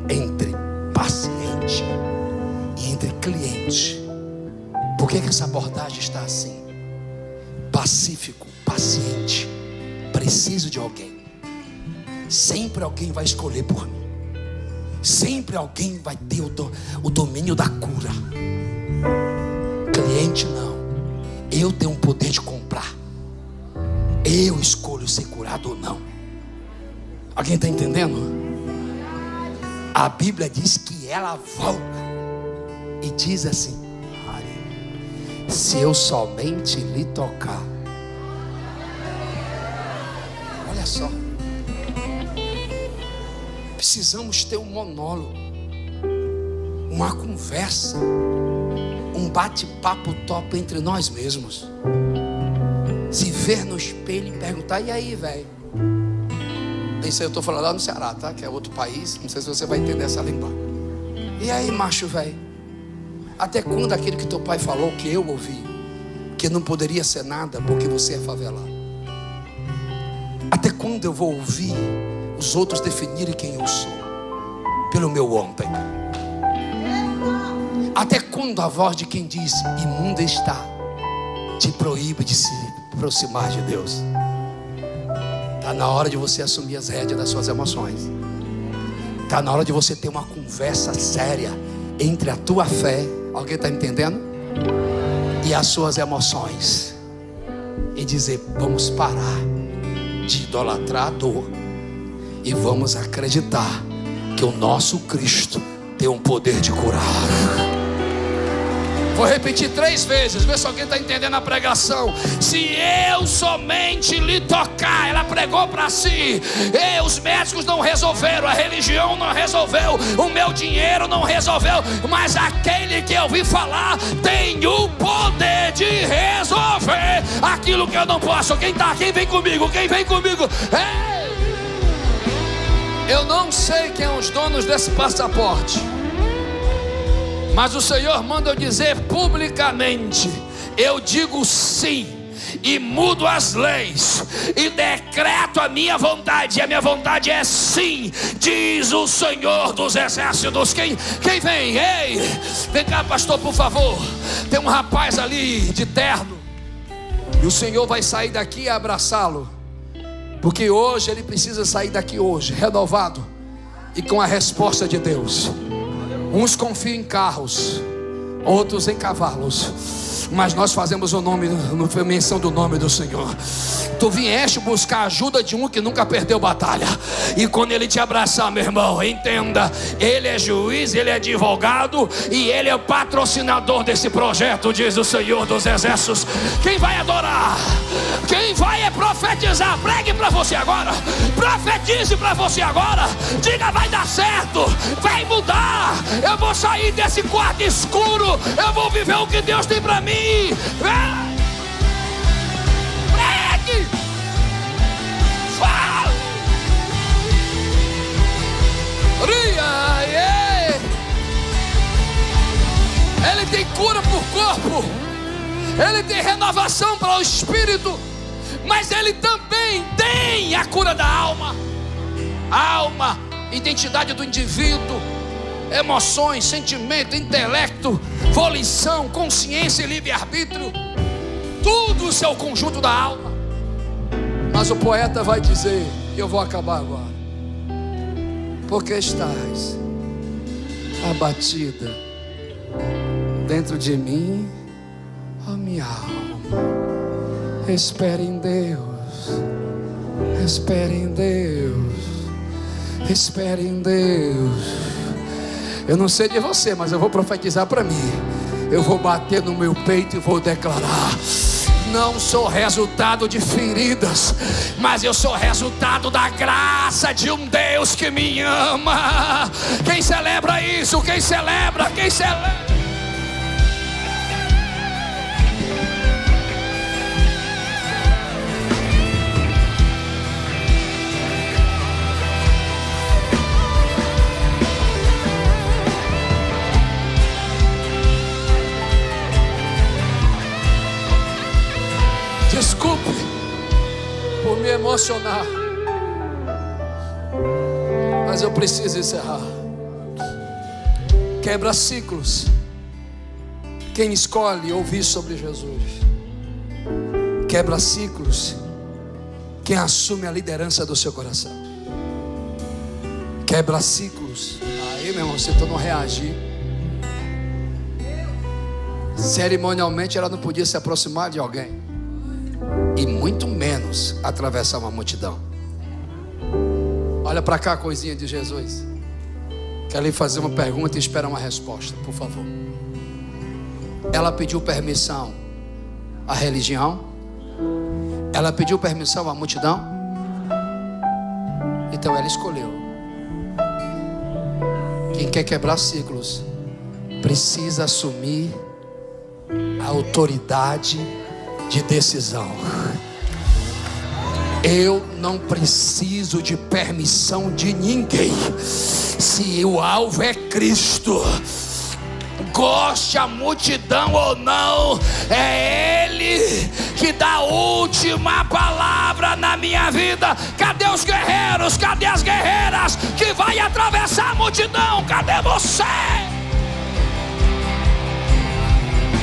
entre paciente e entre cliente. Por que essa abordagem está assim? Pacífico, paciente, preciso de alguém. Sempre alguém vai escolher por mim. Sempre alguém vai ter o domínio da cura. Cliente não. Eu tenho o poder de comprar. Eu escolho ser curado ou não. Alguém está entendendo? A Bíblia diz que ela volta e diz assim: se eu somente lhe tocar. Olha só. Precisamos ter um monólogo, uma conversa, um bate-papo top entre nós mesmos. Se ver no espelho e perguntar: e aí, velho? Isso aí eu estou falando lá no Ceará, tá? Que é outro país. Não sei se você vai entender essa língua. E aí, macho, velho? Até quando aquele que teu pai falou, que eu ouvi, que não poderia ser nada porque você é favelado? Até quando eu vou ouvir os outros definirem quem eu sou pelo meu ontem? Até quando a voz de quem diz imunda está te proíbe de se aproximar de Deus? Está na hora de você assumir as rédeas das suas emoções. Está na hora de você ter uma conversa séria entre a tua fé, alguém está entendendo? E as suas emoções. E dizer: vamos parar de idolatrar a dor e vamos acreditar que o nosso Cristo tem um poder de curar. Vou repetir 3 vezes, vê se alguém está entendendo a pregação. Se eu somente lhe tocar, ela pregou para si. Os médicos não resolveram, a religião não resolveu, o meu dinheiro não resolveu, mas aquele que eu vi falar tem o poder de resolver aquilo que eu não posso. Quem está? Quem vem comigo? Quem vem comigo? Ei! Eu não sei quem são os donos desse passaporte, mas o Senhor manda eu dizer publicamente: eu digo sim, e mudo as leis, e decreto a minha vontade, e a minha vontade é sim, diz o Senhor dos Exércitos. Quem vem? Ei, vem cá, pastor, por favor. Tem um rapaz ali de terno, e o Senhor vai sair daqui e abraçá-lo, porque hoje ele precisa sair daqui hoje, renovado, e com a resposta de Deus. Uns confiam em carros, outros em cavalos, mas nós fazemos o nome, menção do nome do Senhor. Tu vieste buscar a ajuda de um que nunca perdeu batalha, e quando ele te abraçar, meu irmão, entenda: ele é juiz, ele é advogado, e ele é o patrocinador desse projeto, diz o Senhor dos Exércitos. Quem vai adorar? Quem vai é profetizar. Pregue para você agora, profetize para você agora, diga: vai dar certo, vai mudar, eu vou sair desse quarto escuro, eu vou viver o que Deus tem para mim. Pregue, fala. Ele tem cura por corpo, ele tem renovação para o espírito, mas ele também tem a cura da alma. Alma, identidade do indivíduo, emoções, sentimento, intelecto, volição, consciência e livre-arbítrio. Tudo isso é o conjunto da alma. Mas o poeta vai dizer, e eu vou acabar agora: porque estás abatida dentro de mim, ó minha alma. Espere em Deus, espere em Deus, espere em Deus. Eu não sei de você, mas eu vou profetizar para mim. Eu vou bater no meu peito e vou declarar: não sou resultado de feridas, mas eu sou resultado da graça de um Deus que me ama. Quem celebra isso? Quem celebra? Quem celebra? Desculpe por me emocionar, mas eu preciso encerrar. Quebra ciclos quem escolhe ouvir sobre Jesus. Quebra ciclos quem assume a liderança do seu coração. Quebra ciclos. Aí, meu irmão, se tu não reagir, cerimonialmente ela não podia se aproximar de alguém, e muito menos atravessar uma multidão. Olha para cá, coisinha de Jesus. Quero lhe fazer uma pergunta e espera uma resposta, por favor. Ela pediu permissão à religião? Ela pediu permissão à multidão? Então ela escolheu Quem quer quebrar ciclos precisa assumir a autoridade de decisão. Eu não preciso de permissão de ninguém. Se o alvo é Cristo, goste a multidão ou não, é Ele que dá a última palavra na minha vida. Cadê os guerreiros? Cadê as guerreiras que vai atravessar a multidão? Cadê você?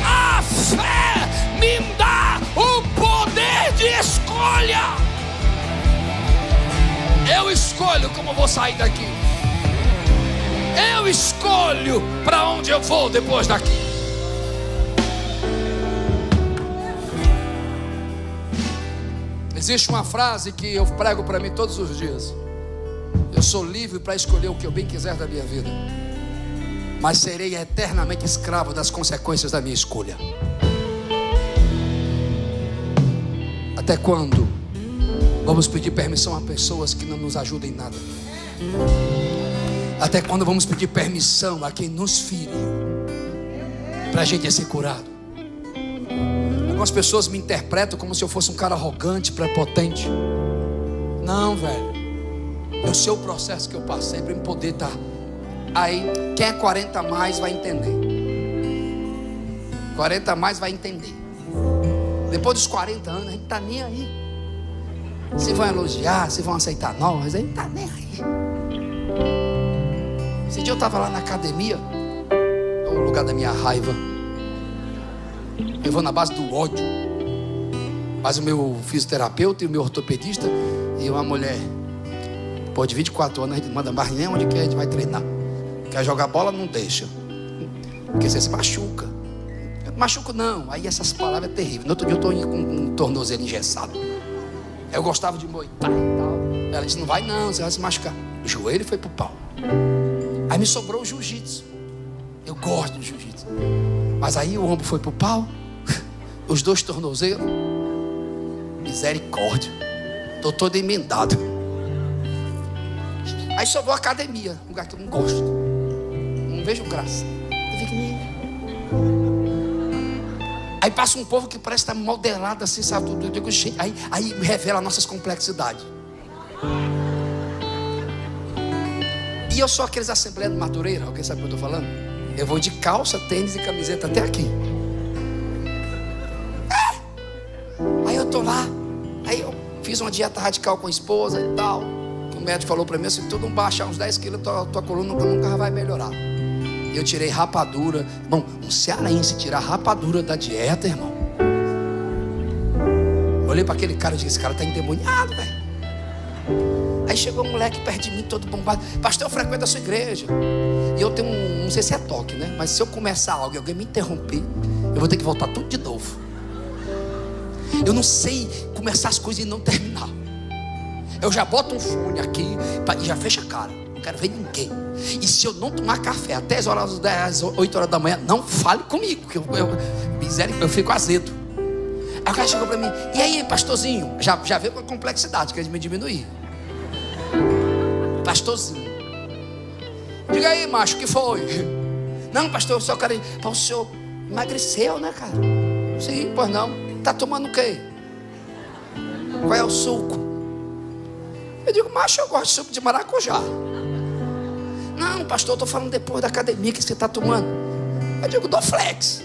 A fé me dá o poder de escolha. Eu escolho como vou sair daqui. Eu escolho para onde eu vou depois daqui. Existe uma frase que eu prego para mim todos os dias: eu sou livre para escolher o que eu bem quiser da minha vida, mas serei eternamente escravo das consequências da minha escolha. Até quando vamos pedir permissão a pessoas que não nos ajudam em nada? Até quando vamos pedir permissão a quem nos feriu para a gente ser curado? Algumas pessoas me interpretam como se eu fosse um cara arrogante, prepotente. Não, velho. Eu sei o processo que eu passei para me poder estar. Aí, quem é 40 a mais vai entender. 40 a mais vai entender. Depois dos 40 anos, a gente tá nem aí. Se vão elogiar, se vão aceitar nós, a gente tá nem aí. Esse dia eu estava lá na academia, o lugar da minha raiva. Eu vou na base do ódio. Mas o meu fisioterapeuta e o meu ortopedista e uma mulher, pô, de 24 anos, a gente manda mais nem onde que a gente vai treinar. Quer jogar bola, não deixa. Porque você se machuca. Eu não machuco não. Aí essas palavras é terrível. No outro dia eu estou com um tornozelo engessado. Eu gostava de moitar e tal. Ela disse, não vai não, você vai se machucar. O joelho foi pro pau. Aí me sobrou o jiu-jitsu. Eu gosto de jiu-jitsu. Mas aí o ombro foi pro pau. Os dois tornozelos. Misericórdia. Tô todo emendado. Aí sobrou a academia. Um lugar que eu não gosto. Não vejo graça. Aí passa um povo que parece estar modelado assim, sabe? Aí revela nossas complexidades. E eu sou aqueles assembleias de Madureira. Alguém sabe o que eu estou falando? Eu vou de calça, tênis e camiseta até aqui. Aí eu tô lá. Aí eu fiz uma dieta radical com a esposa e tal. O médico falou para mim, se tu não baixar uns 10 quilos, tua coluna nunca vai melhorar. E eu tirei rapadura. Bom, um cearense tirar rapadura da dieta, irmão. Olhei para aquele cara e disse, esse cara tá endemoniado, velho. Aí chegou um moleque perto de mim, todo bombado. Pastor, eu frequento a sua igreja. E eu tenho não sei se é toque, né? Mas se eu começar algo e alguém me interromper, eu vou ter que voltar tudo de novo. Eu não sei começar as coisas e não terminar. Eu já boto um fone aqui e já fecho a cara. Não quero ver ninguém. E se eu não tomar café até as 8 horas da manhã, não fale comigo, que eu fico azedo. Aí o cara chegou para mim, e aí, pastorzinho? Já veio com a complexidade, quer me diminuir. Pastorzinho. Diga aí, macho, o que foi? Não, pastor, eu só quero ir. Pô, o senhor emagreceu, né, cara? Sim, pois não. Tá tomando o quê? Qual é o suco? Eu digo, macho, eu gosto de suco de maracujá. Não, pastor, eu tô falando depois da academia que você tá tomando. Eu digo, do flex.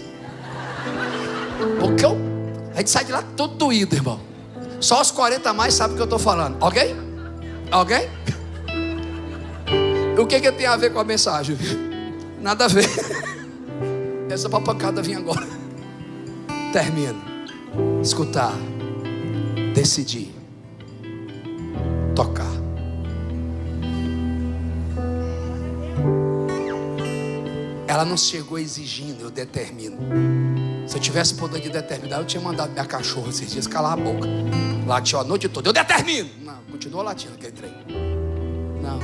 Porque a gente sai de lá todo doído, irmão. Só os 40 a mais sabem o que eu tô falando. Alguém? Alguém? O que tem a ver com a mensagem? Nada a ver. Essa papacada vinha agora. Termino. Escutar. Decidir. Tocar. Ela não chegou exigindo, eu determino. Se eu tivesse poder de determinar, eu tinha mandado minha cachorra esses dias calar a boca. Latiu a noite toda. Eu determino. Não, continua latindo aquele trem. Não.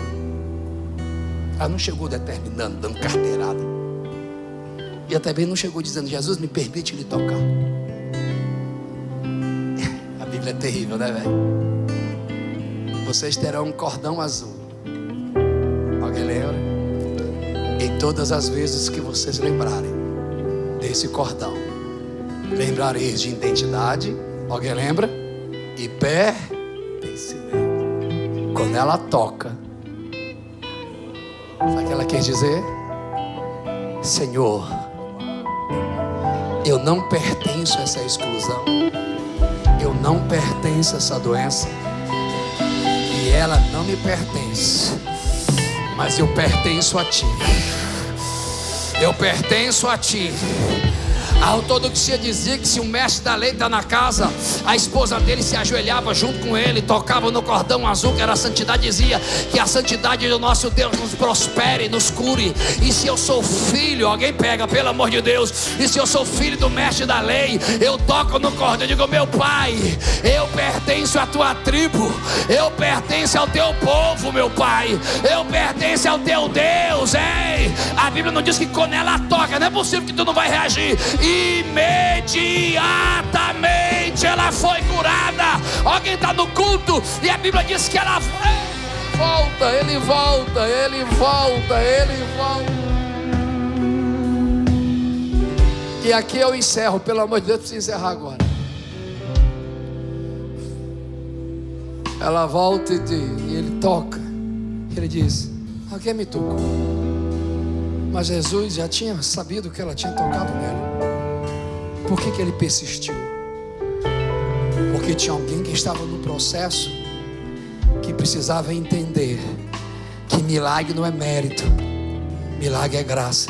Ela não chegou determinando, dando carteirada. E ela também não chegou dizendo, Jesus, me permite lhe tocar. A Bíblia é terrível, né, velho? Vocês terão um cordão azul. Alguém lembra? Todas as vezes que vocês lembrarem desse cordão, lembrareis de identidade. Alguém lembra? E pertencimento. Quando ela toca, sabe o que ela quer dizer? Senhor, eu não pertenço a essa exclusão, eu não pertenço a essa doença, e ela não me pertence, mas eu pertenço a Ti. Eu pertenço a Ti. A ortodoxia dizia que se o mestre da lei está na casa, a esposa dele se ajoelhava junto com ele, tocava no cordão azul que era a santidade. Dizia que a santidade do nosso Deus nos prospere, nos cure. E se eu sou filho, alguém pega, pelo amor de Deus, e se eu sou filho do mestre da lei, eu toco no cordão e digo: meu pai, eu pertenço à tua tribo, eu pertenço ao teu povo, meu pai, eu pertenço ao teu Deus. Ei, a Bíblia não diz que quando ela toca, não é possível que tu não vai reagir. Imediatamente ela foi curada. Alguém está no culto e a Bíblia diz que ela volta, ele volta, ele volta, ele volta. E aqui eu encerro, pelo amor de Deus, preciso encerrar agora. Ela volta e ele toca. Ele diz: alguém me tocou. Mas Jesus já tinha sabido que ela tinha tocado nele. Por que ele persistiu? Porque tinha alguém que estava no processo, que precisava entender que milagre não é mérito, milagre é graça.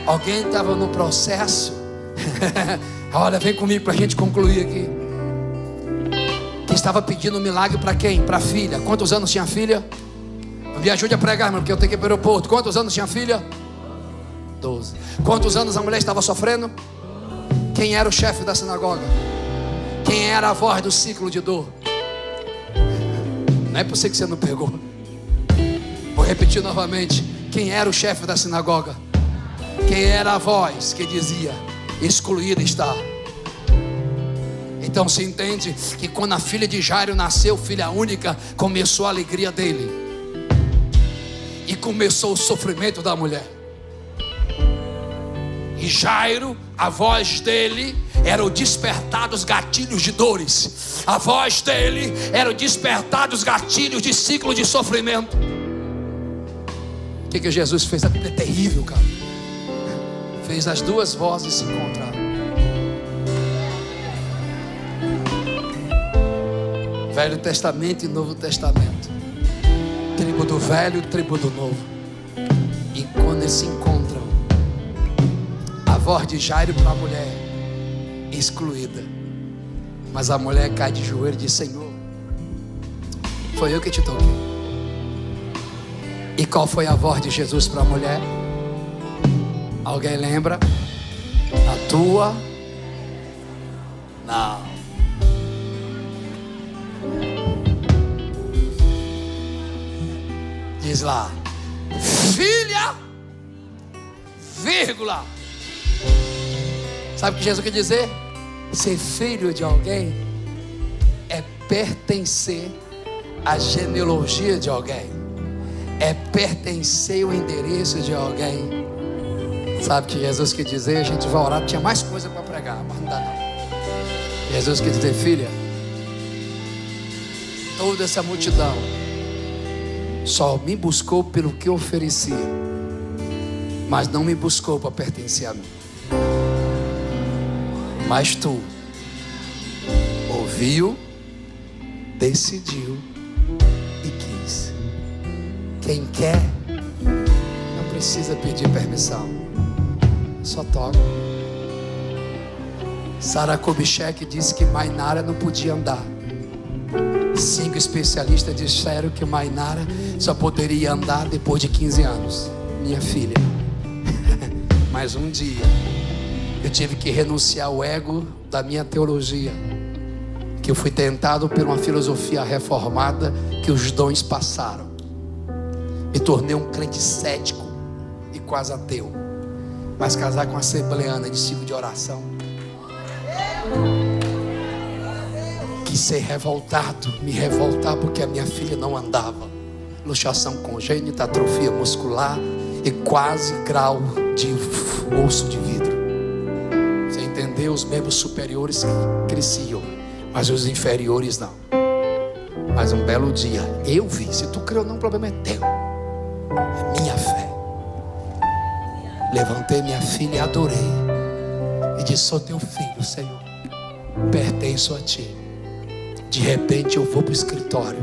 Alguém estava no processo olha, vem comigo para a gente concluir aqui, que estava pedindo milagre para quem? Para a filha. Quantos anos tinha a filha? Me ajude a pregar, irmão, porque eu tenho que ir para o aeroporto. Quantos anos tinha a filha? 12. Quantos anos a mulher estava sofrendo? Quem era o chefe da sinagoga? Quem era a voz do ciclo de dor? Não é por ser que você não pegou. Vou repetir novamente. Quem era o chefe da sinagoga? Quem era a voz que dizia: excluída está? Então se entende que quando a filha de Jairo nasceu, filha única, começou a alegria dele e começou o sofrimento da mulher. E Jairo, a voz dele era o despertar dos gatilhos de dores. A voz dele era o despertar dos gatilhos de ciclo de sofrimento. O que Jesus fez? A Bíblia é terrível, cara. Fez as duas vozes se encontrar. Velho Testamento e Novo Testamento. Tribo do Velho e tribo do Novo. E quando eles se encontram, a voz de Jairo para a mulher excluída, mas a mulher cai de joelho e diz: Senhor, foi eu que te toquei. E qual foi a voz de Jesus para a mulher? Alguém lembra? A tua? Não. Diz lá: filha, vírgula. Sabe o que Jesus quer dizer? Ser filho de alguém é pertencer à genealogia de alguém, é pertencer ao endereço de alguém. Sabe o que Jesus quer dizer? A gente vai orar, tinha mais coisa para pregar, mas não dá não. Jesus quer dizer: filha, toda essa multidão só me buscou pelo que eu oferecia, mas não me buscou para pertencer a mim. Mas tu ouviu, decidiu e quis. Quem quer não precisa pedir permissão, só toca. Sarah Kubitschek disse que Mainara não podia andar. 5 especialistas disseram que Mainara só poderia andar depois de 15 anos. Minha filha. Mas um dia eu tive que renunciar ao ego da minha teologia, que eu fui tentado por uma filosofia reformada que os dons passaram. Me tornei um crente cético e quase ateu. Mas casar com uma assembleana de ciclo de oração, quis ser revoltado, me revoltar porque a minha filha não andava. Luxação congênita, atrofia muscular, e quase grau de osso de vidro. Você entendeu? Os membros superiores cresciam, mas os inferiores não. Mas um belo dia eu vi. Se tu creu, não, o problema é teu, é minha fé. Levantei minha filha e adorei e disse: sou teu filho, Senhor, pertenço a ti. De repente eu vou para o escritório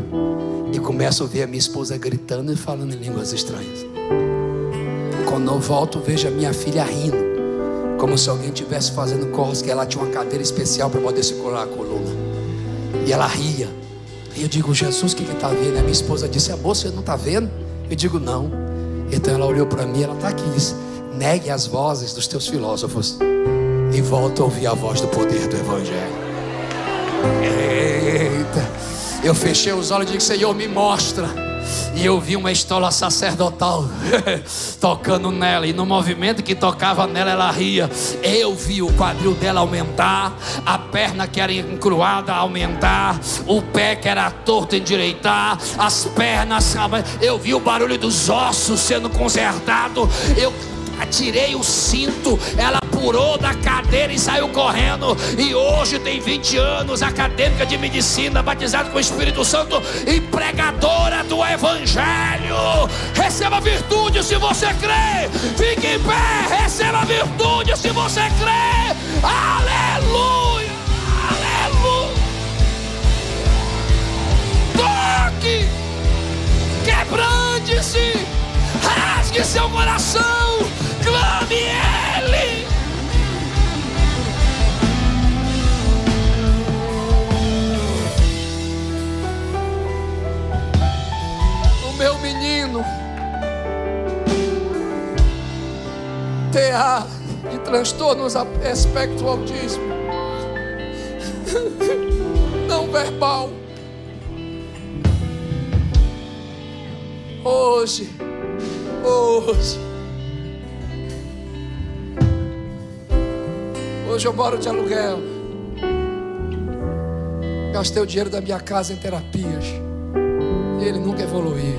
e começo a ouvir a minha esposa gritando e falando em línguas estranhas. Quando eu volto, vejo a minha filha rindo, como se alguém estivesse fazendo cosquinha. Ela tinha uma cadeira especial para poder segurar a coluna, e ela ria. E eu digo: Jesus, o que está vendo? A minha esposa disse: amor, você não está vendo? Eu digo: não. Então ela olhou para mim, ela está aqui, disse: negue as vozes dos teus filósofos e volta a ouvir a voz do poder do Evangelho. Eita, eu fechei os olhos e disse: Senhor, me mostra. E eu vi uma estola sacerdotal tocando nela, e no movimento que tocava nela, ela ria. Eu vi o quadril dela aumentar, a perna que era encruada aumentar, o pé que era torto endireitar, as pernas. Eu vi o barulho dos ossos sendo consertado. Eu tirei o cinto, ela pulou da cadeira e saiu correndo. E hoje tem 20 anos, acadêmica de medicina, batizada com o Espírito Santo e pregadora do Evangelho. Receba virtude se você crê. Fique em pé, receba virtude se você crê. Aleluia, aleluia. Toque, quebrante-se, rasgue seu coração, clame Ele. O meu menino TEA, de transtornos espectro autismo não verbal, hoje eu moro de aluguel. Gastei o dinheiro da minha casa em terapias. Ele nunca evoluía.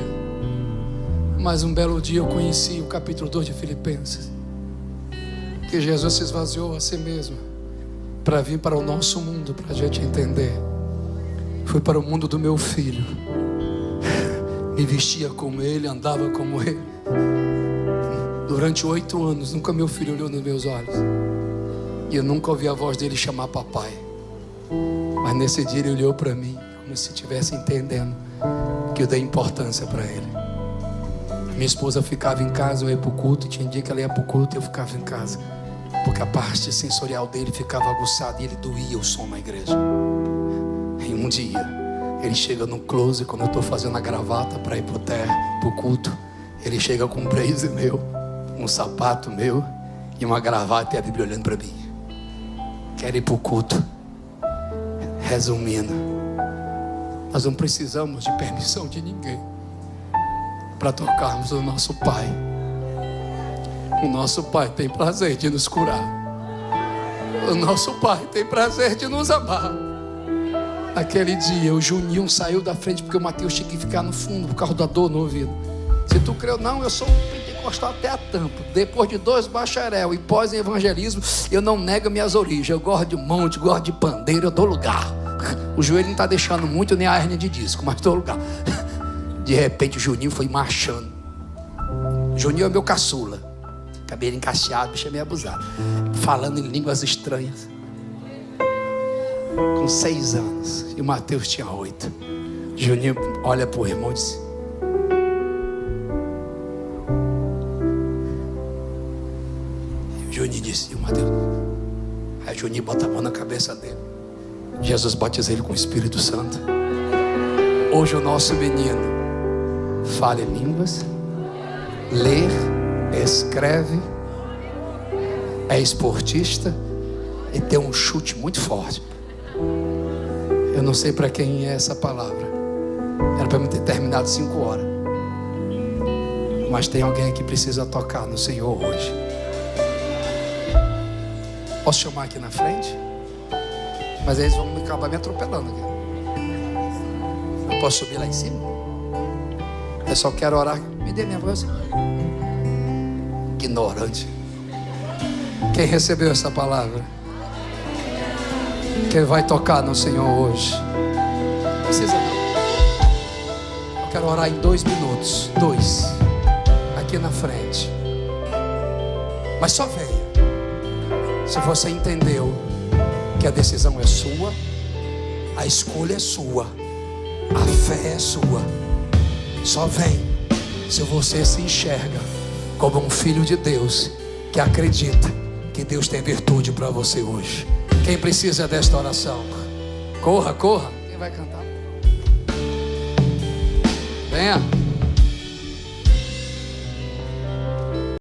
Mas um belo dia eu conheci o capítulo 2 de Filipenses, que Jesus se esvaziou a si mesmo para vir para o nosso mundo, para a gente entender. Fui para o mundo do meu filho, me vestia como ele, andava como ele. Durante 8 anos, nunca meu filho olhou nos meus olhos, e eu nunca ouvi a voz dele chamar papai. Mas nesse dia ele olhou para mim, como se estivesse entendendo que eu dei importância para ele. Minha esposa ficava em casa, eu ia para o culto. Tinha dia que ela ia para o culto e eu ficava em casa, porque a parte sensorial dele ficava aguçada e ele doía o som na igreja. E um dia ele chega no close, quando eu estou fazendo a gravata para ir para o culto, ele chega com um blazer meu, um sapato meu e uma gravata, e a Bíblia olhando para mim. Quero ir para o culto. Resumindo, nós não precisamos de permissão de ninguém para tocarmos o nosso Pai. O nosso Pai tem prazer de nos curar. O nosso Pai tem prazer de nos amar. Naquele dia o Juninho saiu da frente, porque o Mateus tinha que ficar no fundo por causa da dor no ouvido. Se tu creu, não, eu sou pentecostal até a tampa. Depois de 2 bacharel e pós em evangelismo, eu não nego minhas origens. Eu gosto de monte, gosto de pandeiro, eu dou lugar. O joelho não está deixando muito, nem a hérnia de disco, mas dou lugar. De repente o Juninho foi marchando. Juninho é meu caçula, cabelo encaixado, bicho é meio abusado, falando em línguas estranhas, com 6 anos, e o Mateus tinha 8. Juninho olha para o irmão e diz: Juninho disse, e o Mateus? Aí Juninho bota a mão na cabeça dele. Jesus batiza ele com o Espírito Santo. Hoje o nosso menino fala em línguas, lê, escreve, é esportista e tem um chute muito forte. Eu não sei para quem é essa palavra. Era para mim ter terminado 5 horas. Mas tem alguém que precisa tocar no Senhor hoje. Posso chamar aqui na frente? Mas eles vão acabar me atropelando aqui. Eu posso subir lá em cima? Eu só quero orar. Me dê minha voz. ignorante. Quem recebeu essa palavra? Quem vai tocar no Senhor hoje? Não precisa não. Eu quero orar em 2 minutos. 2. Aqui na frente. Mas só venha se você entendeu que a decisão é sua, a escolha é sua, a fé é sua. Só vem se você se enxerga como um filho de Deus que acredita que Deus tem virtude para você hoje. Quem precisa desta oração? Corra, corra. Quem vai cantar? Venha.